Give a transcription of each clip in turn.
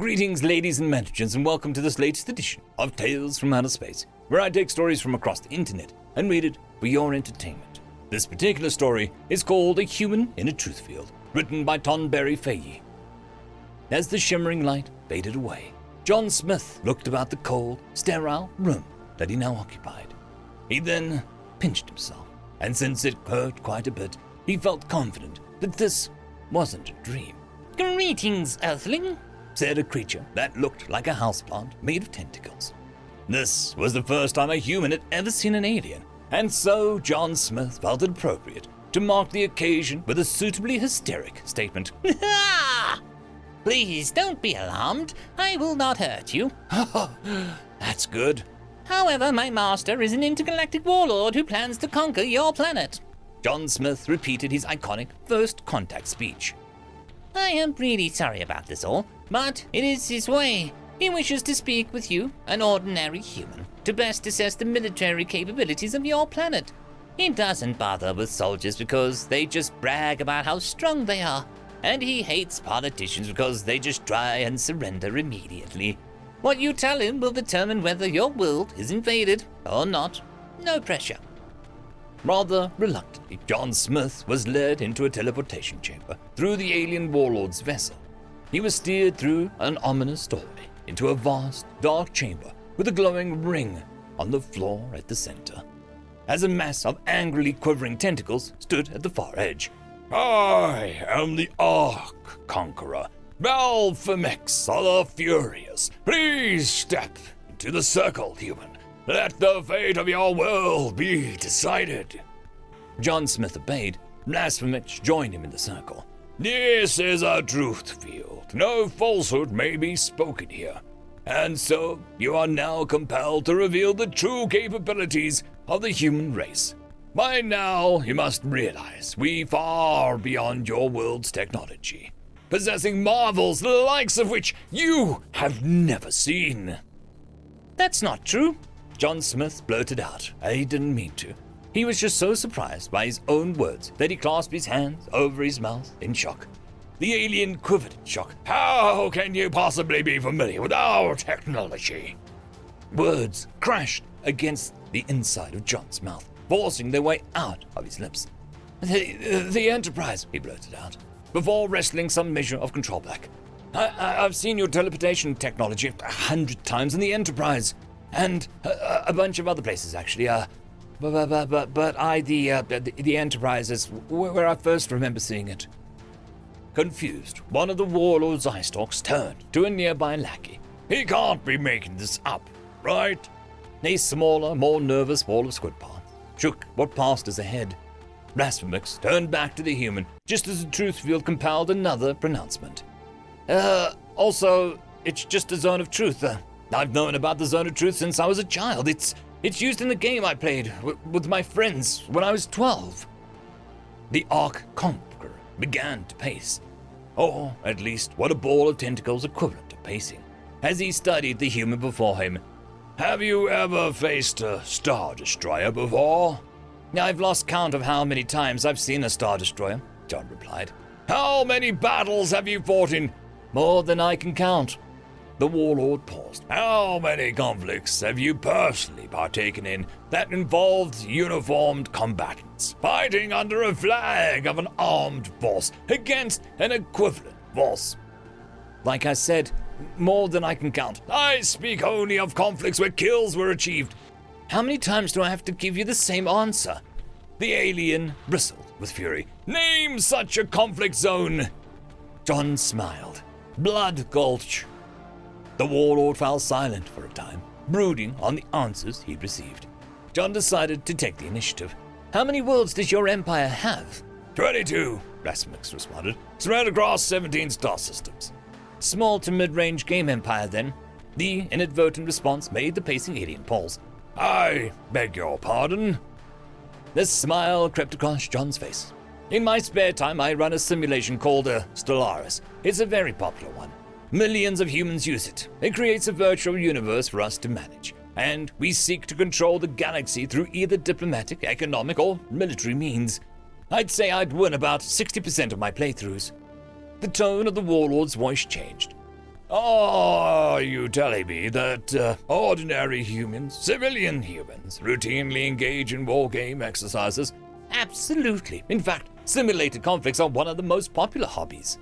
Greetings, ladies and gentlemen, and welcome to this latest edition of Tales from Outer Space, where I take stories from across the internet and read it for your entertainment. This particular story is called A Human in a Truth Field, written by Tonberry Faye. As the shimmering light faded away, John Smith looked about the cold, sterile room that he now occupied. He then pinched himself, and since it hurt quite a bit, he felt confident that this wasn't a dream. "Greetings, Earthling," said a creature that looked like a houseplant made of tentacles. This was the first time a human had ever seen an alien, and so John Smith felt it appropriate to mark the occasion with a suitably hysteric statement. "Please don't be alarmed. I will not hurt you." That's good. "However, my master is an intergalactic warlord who plans to conquer your planet." John Smith repeated his iconic first contact speech. "I am really sorry about this all, but it is his way. He wishes to speak with you, an ordinary human, to best assess the military capabilities of your planet. He doesn't bother with soldiers because they just brag about how strong they are, and he hates politicians because they just try and surrender immediately. What you tell him will determine whether your world is invaded or not. No pressure." Rather reluctantly, John Smith was led into a teleportation chamber through the alien warlord's vessel. He was steered through an ominous doorway into a vast, dark chamber with a glowing ring on the floor at the center, as a mass of angrily quivering tentacles stood at the far edge. "I am the Orc Conqueror, Malfemex of the Furious. Please step into the circle, human. Let the fate of your world be decided." John Smith obeyed. Blasphemix joined him in the circle. "This is a truth field. No falsehood may be spoken here. And so you are now compelled to reveal the true capabilities of the human race. By now, you must realize we far beyond your world's technology, possessing marvels the likes of which you have never seen." "That's not true," John Smith blurted out. He didn't mean to. He was just so surprised by his own words that he clasped his hands over his mouth in shock. The alien quivered in shock. "How can you possibly be familiar with our technology?" Words crashed against the inside of John's mouth, forcing their way out of his lips. The Enterprise," he blurted out, before wrestling some measure of control back. I've seen your teleportation technology 100 times in the Enterprise. And a bunch of other places, actually. But the Enterprise is where I first remember seeing it." Confused, one of the warlord's eye stalks turned to a nearby lackey. "He can't be making this up, right?" A smaller, more nervous ball of squid parts shook what passed as a head. Blasphemix turned back to the human just as the truth field compelled another pronouncement. Also, it's just a zone of truth. I've known about the Zone of Truth since I was a child. It's used in the game I played with my friends when I was 12. The Orc Conqueror began to pace, or at least what a ball of tentacles equivalent to pacing, as he studied the human before him. "Have you ever faced a Star Destroyer before?" "I've lost count of how many times I've seen a Star Destroyer," John replied. "How many battles have you fought in?" "More than I can count." The warlord paused. "How many conflicts have you personally partaken in that involved uniformed combatants, fighting under a flag of an armed force against an equivalent force?" "Like I said, more than I can count." "I speak only of conflicts where kills were achieved." "How many times do I have to give you the same answer?" The alien bristled with fury. "Name such a conflict zone." John smiled. "Blood Gulch." The warlord fell silent for a time, brooding on the answers he'd received. John decided to take the initiative. "How many worlds does your empire have?" 22, Blasphemix responded, "spread across 17 star systems." "Small to mid-range game empire, then." The inadvertent response made the pacing alien pause. "I beg your pardon?" The smile crept across John's face. "In my spare time, I run a simulation called Stellaris. It's a very popular one. Millions of humans use it. It creates a virtual universe for us to manage, and we seek to control the galaxy through either diplomatic, economic, or military means. I'd say I'd win about 60% of my playthroughs." The tone of the warlord's voice changed. Are you telling me that ordinary humans, civilian humans, routinely engage in wargame exercises? Absolutely. In fact, simulated conflicts are one of the most popular hobbies.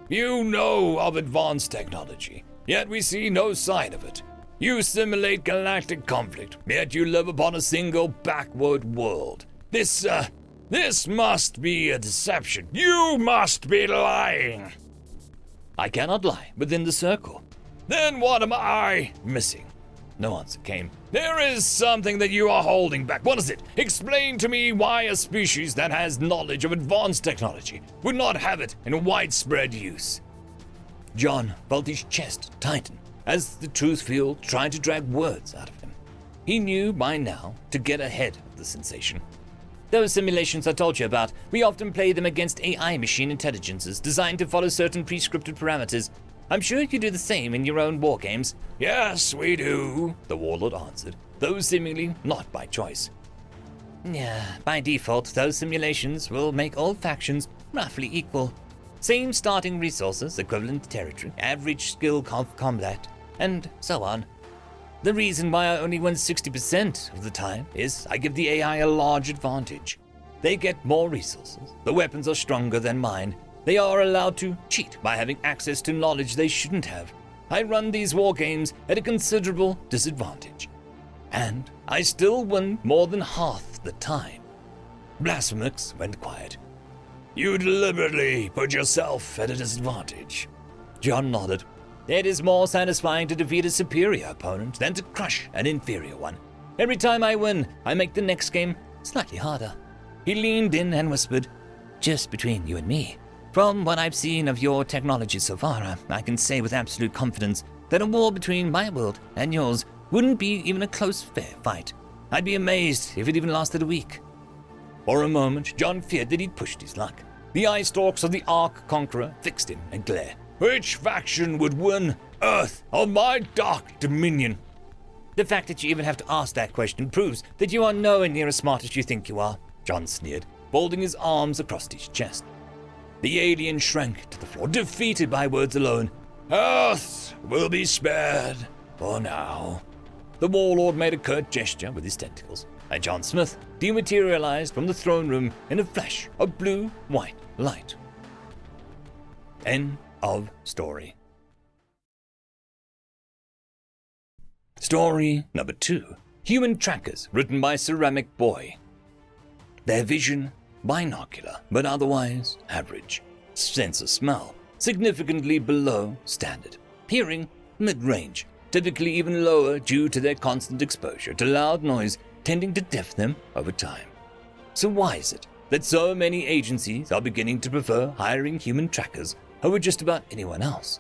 You know of advanced technology, yet we see no sign of it. You simulate galactic conflict, yet you live upon a single backward world. This must be a deception. You must be lying. I cannot lie within the circle. Then what am I missing? No answer came. There is something that you are holding back. What is it? Explain to me why a species that has knowledge of advanced technology would not have it in widespread use. John felt his chest tighten as the truth field tried to drag words out of him. He knew by now to get ahead of the sensation. Those simulations I told you about, we often play them against AI machine intelligences designed to follow certain prescripted parameters. I'm sure you do the same in your own war games. Yes, we do, the warlord answered, though seemingly not by choice. Yeah, by default, those simulations will make all factions roughly equal. Same starting resources, equivalent territory, average skill combat, and so on. The reason why I only win 60% of the time is I give the AI a large advantage. They get more resources, the weapons are stronger than mine, they are allowed to cheat by having access to knowledge they shouldn't have. I run these war games at a considerable disadvantage. And I still win more than half the time. Blasphemous went quiet. You deliberately put yourself at a disadvantage. John nodded. It is more satisfying to defeat a superior opponent than to crush an inferior one. Every time I win, I make the next game slightly harder. He leaned in and whispered, just between you and me, from what I've seen of your technology so far, I can say with absolute confidence that a war between my world and yours wouldn't be even a close, fair fight. I'd be amazed if it even lasted a week. For a moment, John feared that he'd pushed his luck. The eye stalks of the Ark Conqueror fixed him and glared. Which faction would win, Earth or my dark dominion? The fact that you even have to ask that question proves that you are nowhere near as smart as you think you are, John sneered, folding his arms across his chest. The alien shrank to the floor, defeated by words alone. Earth will be spared for now. The warlord made a curt gesture with his tentacles, and John Smith dematerialized from the throne room in a flash of blue-white light. End of story. Story number 2. Human Trackers, written by Ceramic Boy. Their vision, binocular, but otherwise average. Sense of smell, significantly below standard. Hearing, mid-range, typically even lower due to their constant exposure to loud noise tending to deafen them over time. So why is it that so many agencies are beginning to prefer hiring human trackers over just about anyone else?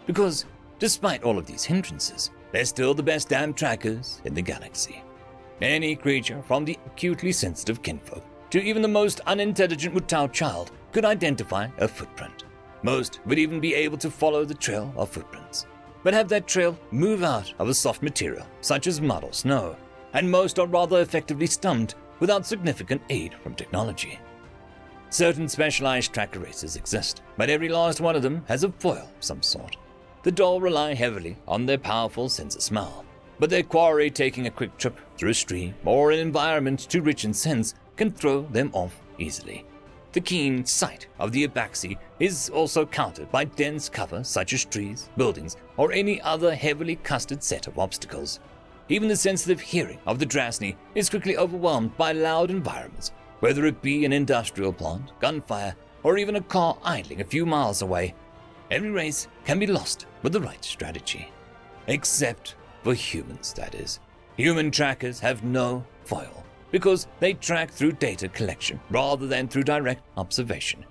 Because, despite all of these hindrances, they're still the best damn trackers in the galaxy. Any creature, from the acutely sensitive kinfolk to even the most unintelligent Mutau child, could identify a footprint. Most would even be able to follow the trail of footprints, but have that trail move out of a soft material, such as mud or snow, and most are rather effectively stumped without significant aid from technology. Certain specialized tracker races exist, but every last one of them has a foil of some sort. The dull rely heavily on their powerful sense of smell, but their quarry taking a quick trip through a stream or an environment too rich in scents can throw them off easily. The keen sight of the Abaxi is also countered by dense cover such as trees, buildings, or any other heavily custom set of obstacles. Even the sensitive hearing of the Drasni is quickly overwhelmed by loud environments, whether it be an industrial plant, gunfire, or even a car idling a few miles away. Every race can be lost with the right strategy. Except for humans, that is. Human trackers have no foil, because they track through data collection rather than through direct observation.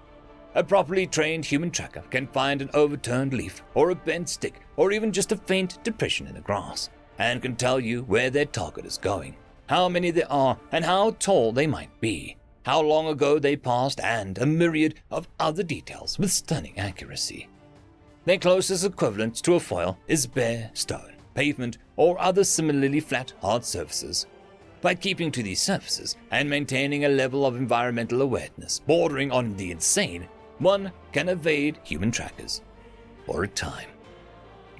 A properly trained human tracker can find an overturned leaf or a bent stick or even just a faint depression in the grass, and can tell you where their target is going, how many there are, and how tall they might be, how long ago they passed, and a myriad of other details with stunning accuracy. Their closest equivalent to a foil is bare stone, pavement, or other similarly flat, hard surfaces. By keeping to these surfaces and maintaining a level of environmental awareness bordering on the insane, one can evade human trackers for a time.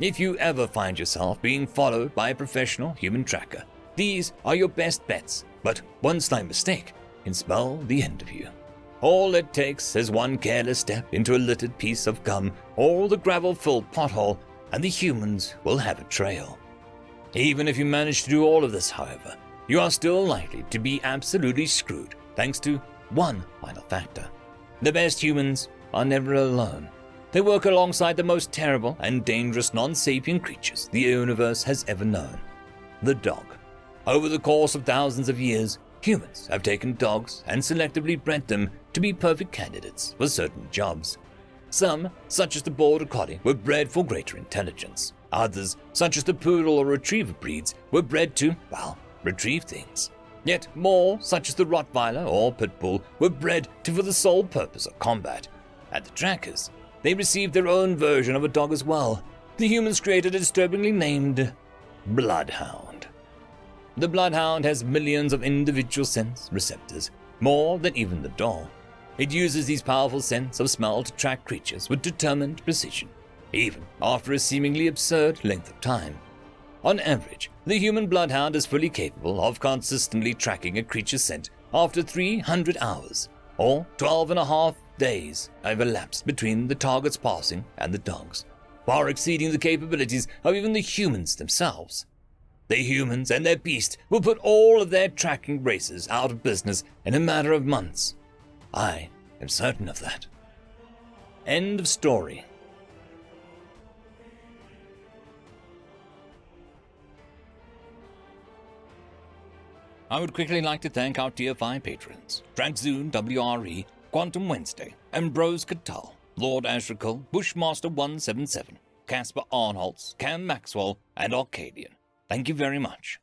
If you ever find yourself being followed by a professional human tracker, these are your best bets, but one slight mistake can spell the end of you. All it takes is one careless step into a littered piece of gum or the gravel-filled pothole, and the humans will have a trail. Even if you manage to do all of this, however, you are still likely to be absolutely screwed thanks to one final factor. The best humans are never alone. They work alongside the most terrible and dangerous non-sapient creatures the universe has ever known, the dog. Over the course of thousands of years, humans have taken dogs and selectively bred them to be perfect candidates for certain jobs. Some, such as the Border Collie, were bred for greater intelligence. Others, such as the Poodle or Retriever breeds, were bred to, retrieve things. Yet more, such as the Rottweiler or Pit Bull, were bred for the sole purpose of combat. At the trackers, they received their own version of a dog as well. The humans created a disturbingly named Bloodhound. The Bloodhound has millions of individual sense receptors, more than even the dog. It uses these powerful sense of smell to track creatures with determined precision, even after a seemingly absurd length of time. On average, the human bloodhound is fully capable of consistently tracking a creature's scent after 300 hours, or 12.5 days have elapsed between the target's passing and the dog's, far exceeding the capabilities of even the humans themselves. The humans and their beast will put all of their tracking races out of business in a matter of months. I am certain of that. End of story. I would quickly like to thank our Tier 5 patrons, Trackzoon WRE, Quantum Wednesday, Ambrose Cattell, Lord Ashrakul, Bushmaster 177, Casper Arnholtz, Cam Maxwell, and Arcadian. Thank you very much.